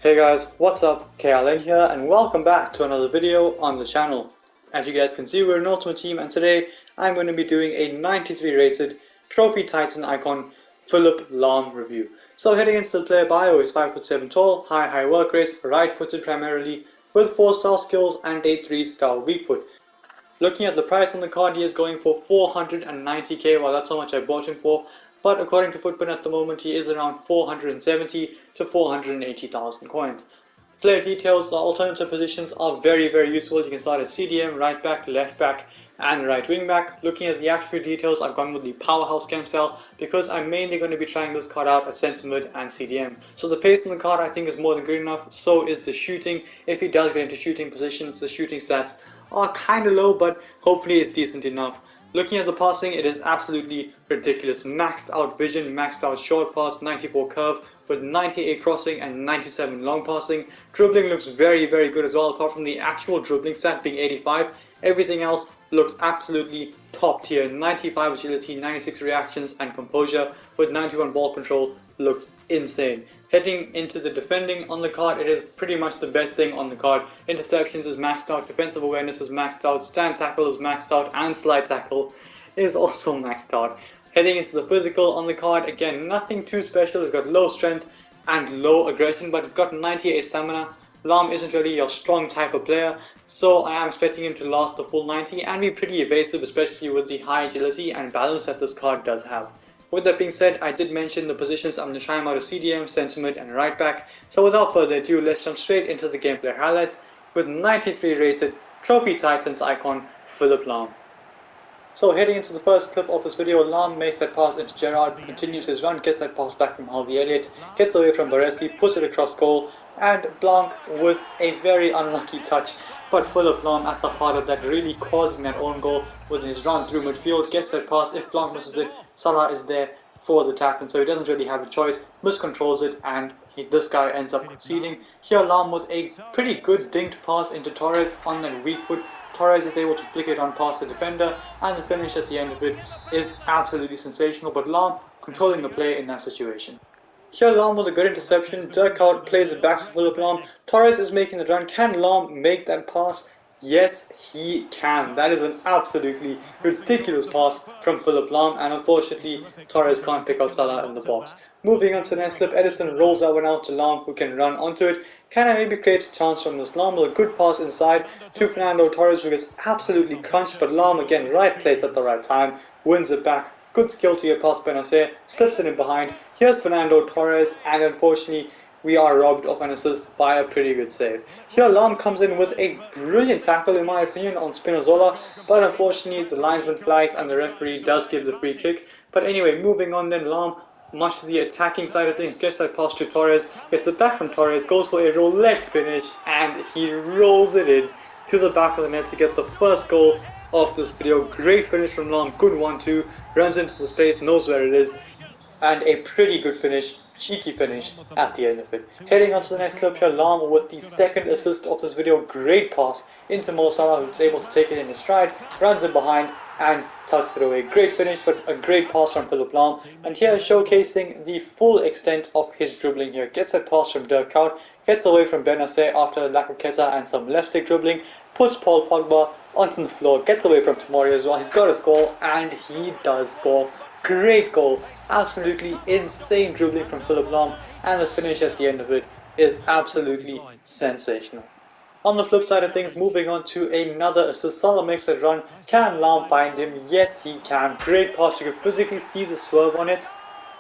Hey guys, what's up? KLN here and welcome back to another video on the channel. As you guys can see, we're an Ultimate Team and today I'm going to be doing a 93 rated Trophy Titan icon Phillip Lahm review. So heading into the player bio, he's 5'7" tall, high work rate, right footed primarily, with 4-star skills and a 3-star weak foot. Looking at the price on the card, he is going for 490k. Well, that's how much I bought him for. But according to Footprint at the moment, he is around 470 to 480,000 coins. Player details, the alternative positions are very useful. You can start as CDM, right back, left back, and right wing back. Looking at the attribute details, I've gone with the powerhouse chem style because I'm mainly going to be trying this card out as centre mid and CDM. So the pace on the card I think is more than good enough. So is the shooting. If he does get into shooting positions, the shooting stats are kind of low, but hopefully it's decent enough. Looking at the passing, it is absolutely ridiculous. Maxed out vision, maxed out short pass, 94 curve with 98 crossing and 97 long passing. Dribbling looks very good as well, apart from the actual dribbling stat being 85. Everything else looks absolutely top tier. 95 agility, 96 reactions and composure with 91 ball control looks insane. Heading into the defending on the card, it is pretty much the best thing on the card. Interceptions is maxed out, defensive awareness is maxed out, stand tackle is maxed out, and slide tackle is also maxed out. Heading into the physical on the card, again, nothing too special. It's got low strength and low aggression, but it's got 98 stamina. Lahm isn't really your strong type of player, so I am expecting him to last the full 90 and be pretty evasive, especially with the high agility and balance that this card does have. With that being said, I did mention the positions I'm going to try him out as CDM, centre mid and right back. So without further ado, let's jump straight into the gameplay highlights with 93 rated Trophy Titans icon Phillip Lahm. So heading into the first clip of this video, Lahm makes that pass into Gerrard, continues his run, gets that pass back from Harvey Elliott, gets away from Baresi, puts it across goal, and Blanc with a very unlucky touch. But Phillip Lahm at the heart of that, really causing that own goal with his run through midfield, gets that pass. If Blanc misses it, Salah is there for the tap, and so he doesn't really have a choice, miscontrols it, and this guy ends up conceding. Here Lahm with a pretty good dinked pass into Torres on that weak foot. Torres is able to flick it on past the defender, and the finish at the end of it is absolutely sensational, but Lahm controlling the play in that situation. Here Lahm with a good interception, Dirkout plays it back to Phillip Lahm. Torres is making the run. Can Lahm make that pass? Yes, he can. That is an absolutely ridiculous pass from Phillip Lahm, and unfortunately Torres can't pick out Salah in the box. Moving on to the next clip, Edison rolls that one out to Lahm, who can run onto it. Can I maybe create a chance from this? Lahm with a good pass inside to Fernando Torres, who gets absolutely crunched, but Lahm again, right place at the right time, wins it back. Good skill to get past Benacer, slips it in behind. Here's Fernando Torres, and unfortunately we are robbed of an assist by a pretty good save. Here Lahm comes in with a brilliant tackle in my opinion on Spinazzola, but unfortunately the linesman flags and the referee does give the free kick. But anyway, moving on then, Lahm, much to the attacking side of things, gets that pass to Torres, gets it back from Torres, goes for a roulette finish, and he rolls it in to the back of the net to get the first goal of this video. Great finish from Lahm, good 1-2, runs into the space, knows where it is, and a pretty good finish, cheeky finish at the end of it. Heading on to the next clip here, Lahm with the second assist of this video. Great pass into Mo Salah, who's able to take it in his stride, runs it behind and tucks it away. Great finish, but a great pass from Phillip Lahm. And here showcasing the full extent of his dribbling here. Gets that pass from Dirkout, gets away from Benacer after Lacroqueta and some left stick dribbling, puts Paul Pogba onto the floor, gets away from Tomori as well. He's got a score, and he does score. Great goal, absolutely insane dribbling from Phillip Lahm, and the finish at the end of it is absolutely sensational. On the flip side of things, moving on to another assist, Salah makes that run. Can Lahm find him? Yes, he can. Great pass, you can physically see the swerve on it,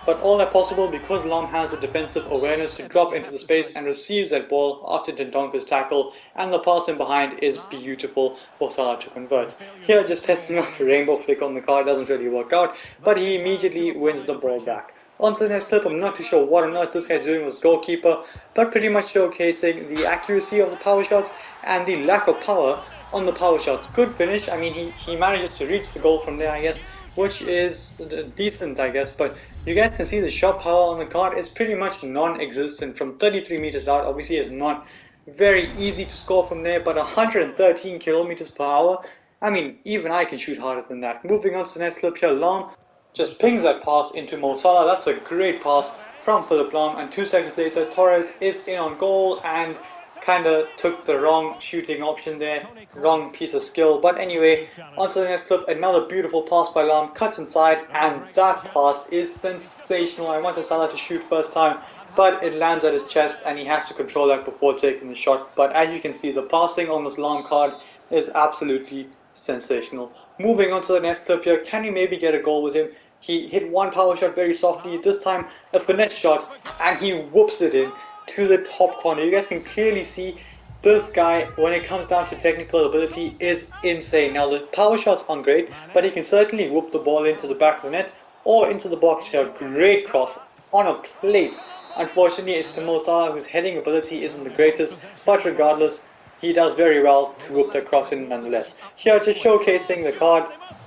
but all that possible because Lahm has the defensive awareness to drop into the space and receives that ball after Dendonka's tackle, and the pass in behind is beautiful for Salah to convert. Here just testing out a rainbow flick on the card, doesn't really work out, but he immediately wins the ball back. On to the next clip, I'm not too sure what on earth this guy's doing with goalkeeper, but pretty much showcasing the accuracy of the power shots and the lack of power on the power shots. Good finish, I mean he manages to reach the goal from there, I guess, which is decent, I guess, but you guys can see the shot power on the card is pretty much non-existent from 33 meters out. Obviously it's not very easy to score from there, but 113 kilometers per hour, I mean even I can shoot harder than that. Moving on to the next clip here, Lahm just pings that pass into Mo Salah. That's a great pass from Phillip Lahm, and 2 seconds later Torres is in on goal and kinda took the wrong shooting option there, wrong piece of skill. But anyway, on to the next clip. Another beautiful pass by Lahm, cuts inside, and that pass is sensational. I wanted Salah to shoot first time, but it lands at his chest and he has to control that before taking the shot. But as you can see, the passing on this Lahm card is absolutely sensational. Moving on to the next clip here, can he maybe get a goal with him? He hit one power shot very softly, this time a finesse shot, and he whoops it in to the top corner. You guys can clearly see this guy, when it comes down to technical ability, is insane. Now the power shots aren't great, but he can certainly whoop the ball into the back of the net or into the box here. Great cross on a plate. Unfortunately, it's Mo Salah, whose heading ability isn't the greatest, but regardless, he does very well to whoop the cross in nonetheless. Here, just showcasing the card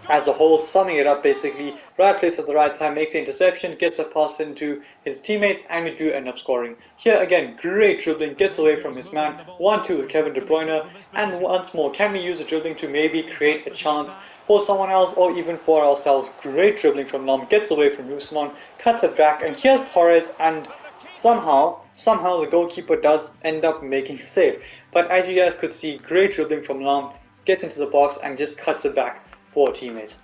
as a whole, summing it up basically, right place at the right time, makes the interception, gets the pass into his teammates, and we do end up scoring. Here again, great dribbling, gets away from his man, 1-2 with Kevin De Bruyne, and once more, can we use the dribbling to maybe create a chance for someone else or even for ourselves? Great dribbling from Lahm, gets away from Usman, cuts it back, and here's Torres, and somehow the goalkeeper does end up making a save. But as you guys could see, great dribbling from Lahm, gets into the box and just cuts it back for a teammate.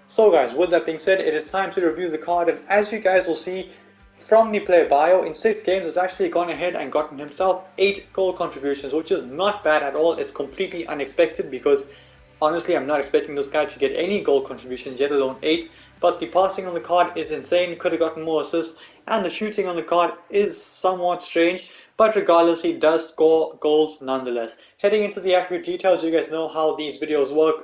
So guys, with that being said, it is time to review the card, and as you guys will see from the player bio, in 6 games has actually gone ahead and gotten himself 8 goal contributions, which is not bad at all. It's completely unexpected because honestly I'm not expecting this guy to get any goal contributions, yet alone 8. But the passing on the card is insane, could have gotten more assists, and the shooting on the card is somewhat strange, but regardless he does score goals nonetheless. Heading into the accurate details, you guys know how these videos work.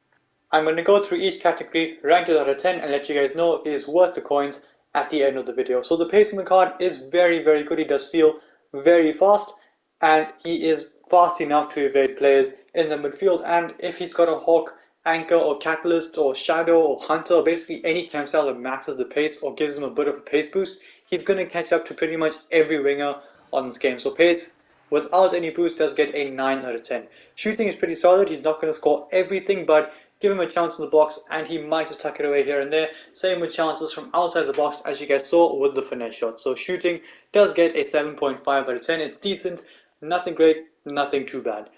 I'm going to go through each category, rank it out of 10, and let you guys know if it is worth the coins at the end of the video. So the pace on the card is very good. He does feel very fast, and he is fast enough to evade players in the midfield. And if he's got a Hawk, Anchor, or Catalyst, or Shadow, or Hunter, or basically any cam style that maxes the pace or gives him a bit of a pace boost, he's going to catch up to pretty much every winger on this game. So pace without any boost does get a 9 out of 10. Shooting is pretty solid. He's not going to score everything, but give him a chance in the box and he might just tuck it away here and there. Same with chances from outside the box, as you guys saw with the finesse shot. So shooting does get a 7.5 out of 10. It's decent, nothing great, nothing too bad.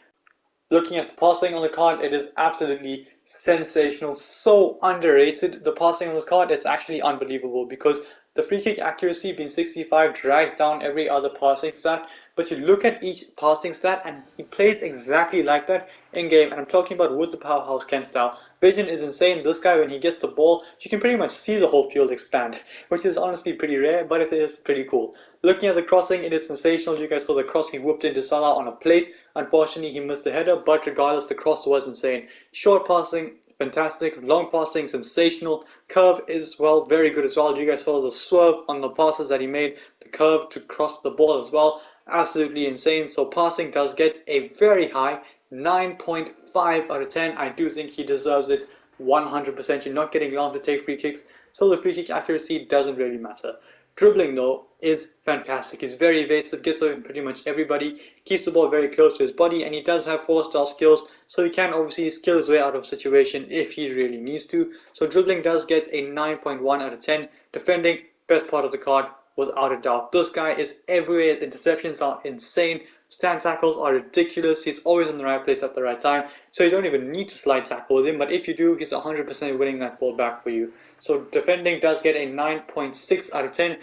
Looking at the passing on the card, it is absolutely sensational, so underrated. The passing on this card is actually unbelievable because the free kick accuracy being 65 drags down every other passing stat, but you look at each passing stat and he plays exactly like that in game. And I'm talking about with the powerhouse Ken style. Vision is insane. This guy, when he gets the ball, you can pretty much see the whole field expand, which is honestly pretty rare, but it is pretty cool. Looking at the crossing, it is sensational. You guys saw the cross he whooped into Salah on a plate. Unfortunately, he missed the header, but regardless, the cross was insane. Short passing, fantastic. Long passing, sensational. Curve is, well, very good as well. You guys saw the swerve on the passes that he made. The curve to cross the ball as well. Absolutely insane. So passing does get a very high 9.5 out of 10. I do think he deserves it 100%. You're not getting Lahm to take free kicks, so the free kick accuracy doesn't really matter. Dribbling though is fantastic. He's very evasive, gets away from pretty much everybody, keeps the ball very close to his body, and he does have 4-star skills, so he can obviously skill his way out of a situation if he really needs to. So dribbling does get a 9.1 out of 10. Defending, best part of the card without a doubt. This guy is everywhere. His interceptions are insane. Stand tackles are ridiculous. He's always in the right place at the right time, so you don't even need to slide tackle with him, but if you do, he's 100% winning that ball back for you. So defending does get a 9.6 out of 10,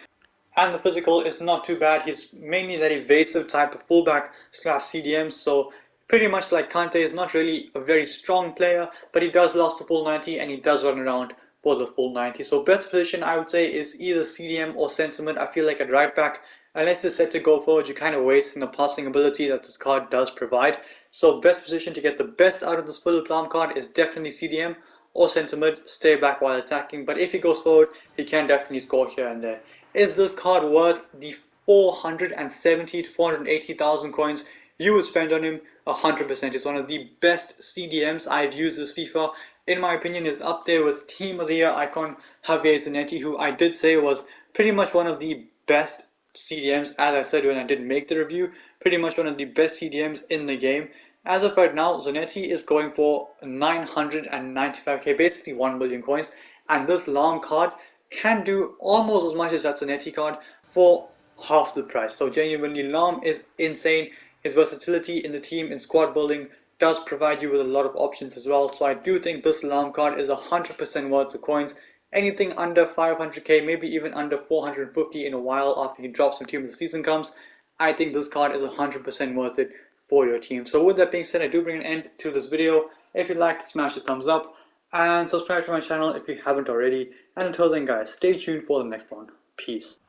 and the physical is not too bad. He's mainly that evasive type of fullback slash CDM, so pretty much like Kante, is not really a very strong player, but he does last the full 90 and he does run around for the full 90. So best position I would say is either CDM or sentiment. I feel like at right back, unless it's set to go forward, you're kind of wasting the passing ability that this card does provide. So best position to get the best out of this Phillip Lahm card is definitely CDM or centre mid, stay back while attacking. But if he goes forward, he can definitely score here and there. Is this card worth the 470 to 480,000 coins you would spend on him? 100%. It's one of the best CDMs I've used this FIFA. In my opinion, is up there with Team of the Year icon Javier Zanetti, who I did say was pretty much one of the best CDMs, as I said when I did make the review, pretty much one of the best CDMs in the game. As of right now, Zanetti is going for 995k, basically 1 million coins, and this Lahm card can do almost as much as that Zanetti card for half the price. So genuinely, Lahm is insane. His versatility in the team in squad building does provide you with a lot of options as well. So I do think this Lahm card is 100% worth the coins. Anything under 500k, maybe even under 450 in a while after he drops some team when the season comes, I think this card is 100% worth it for your team. So with that being said, I do bring an end to this video. If you liked, smash the thumbs up and subscribe to my channel if you haven't already. And until then guys, stay tuned for the next one. Peace.